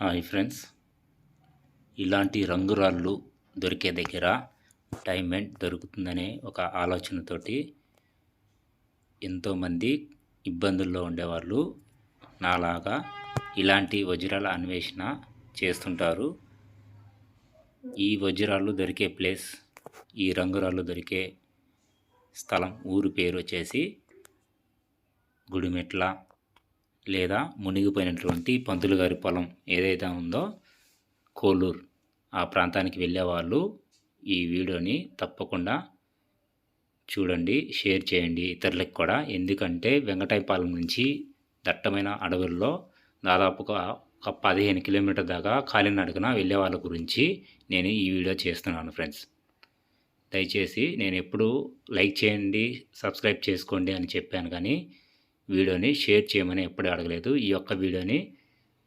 Hi friends, ఇలాంటి రంగురాళ్ళు దొరికే దగ్గర డైమండ్ దొరుకుతుందనే ఒక ఆలోచనతోటి ఎంతోమంది ఇబ్బందుల్లో ఉండేవాళ్ళు నాలాగా ఇలాంటి వజ్రాల అన్వేషణ చేస్తుంటారు. ఈ వజ్రాలు దొరికే ప్లేస్, ఈ రంగురాళ్ళు దొరికే స్థలం, ఊరు పేరు వచ్చేసి గుడిమెట్ల లేదా మునిగిపోయినటువంటి పంతులు గారి పొలం ఏదైతే ఉందో కోలూరు, ఆ ప్రాంతానికి వెళ్ళేవాళ్ళు ఈ వీడియోని తప్పకుండా చూడండి, షేర్ చేయండి ఇతరులకు కూడా. ఎందుకంటే వెంకటాయపాలెం నుంచి దట్టమైన అడవుల్లో దాదాపుగా ఒక 15 కిలోమీటర్ దాకా కాలినడకన వెళ్ళే వాళ్ళ గురించి నేను ఈ వీడియో చేస్తున్నాను ఫ్రెండ్స్. దయచేసి నేను ఎప్పుడు లైక్ చేయండి, సబ్స్క్రైబ్ చేసుకోండి అని చెప్పాను, కానీ వీడియోని షేర్ చేయమని ఎప్పుడూ అడగలేదు. ఈ యొక్క వీడియోని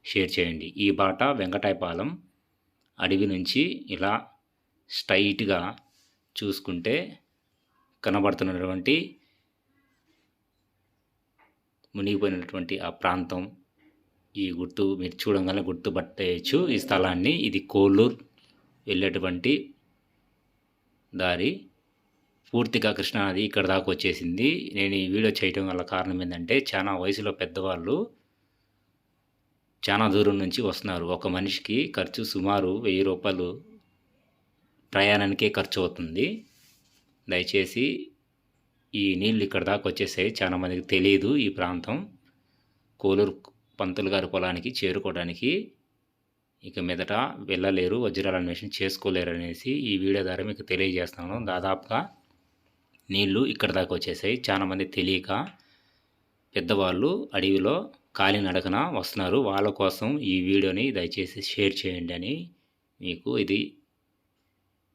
షేర్ చేయండి. ఈ బాట వెంకటాయపాలెం అడవి నుంచి ఇలా స్ట్రైట్గా చూసుకుంటే కనబడుతున్నటువంటి మునిగిపోయినటువంటి ఆ ప్రాంతం, ఈ గుర్తు మీరు చూడంగానే గుర్తుపట్టేయచ్చు ఈ స్థలాన్ని. ఇది కోలూరు వెళ్ళేటువంటి దారి. పూర్తిగా కృష్ణానది ఇక్కడ దాకా వచ్చేసింది. నేను ఈ వీడియో చేయడం వల్ల కారణం ఏంటంటే, చాలా వయసులో పెద్దవాళ్ళు చాలా దూరం నుంచి వస్తున్నారు. ఒక మనిషికి ఖర్చు సుమారు 1000 రూపాయలు ప్రయాణానికే ఖర్చు అవుతుంది. దయచేసి ఈ నీళ్ళు ఇక్కడ దాకా వచ్చేసాయి. చాలా మందికి తెలియదు ఈ ప్రాంతం. కోలూరు పంతులు గారి పొలానికి చేరుకోవడానికి ఇక మీదట వెళ్ళలేరు, వజ్రాల అన్వేషణ చేసుకోలేరు అనేసి ఈ వీడియో ద్వారా మీకు తెలియజేస్తున్నాను. దాదాపుగా నీళ్లు ఇక్కడ దాకా వచ్చేసాయి. చాలామంది తెలియక పెద్దవాళ్ళు అడవిలో కాలినడకన వస్తున్నారు. వాళ్ళ కోసం ఈ వీడియోని దయచేసి షేర్ చేయండి అని మీకు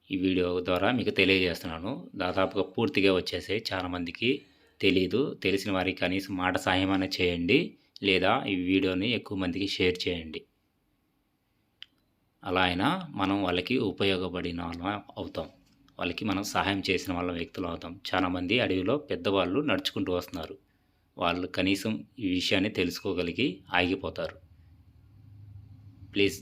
ఈ వీడియో ద్వారా మీకు తెలియజేస్తున్నాను. దాదాపుగా పూర్తిగా వచ్చేసాయి. చాలామందికి తెలీదు. తెలిసిన వారికి కనీసం మాట సహాయం అనేది చేయండి, లేదా ఈ వీడియోని ఎక్కువ మందికి షేర్ చేయండి. అలా అయినా మనం వాళ్ళకి ఉపయోగపడిన వాళ్ళం అవుతాం, వాళ్ళకి మనం సహాయం చేసిన వాళ్ళ వ్యక్తులు అవుతాం. చాలామంది అడవిలో పెద్దవాళ్ళు నడుచుకుంటూ వస్తున్నారు. వాళ్ళు కనీసం ఈ విషయాన్ని తెలుసుకోగలిగి ఆగిపోతారు. ప్లీజ్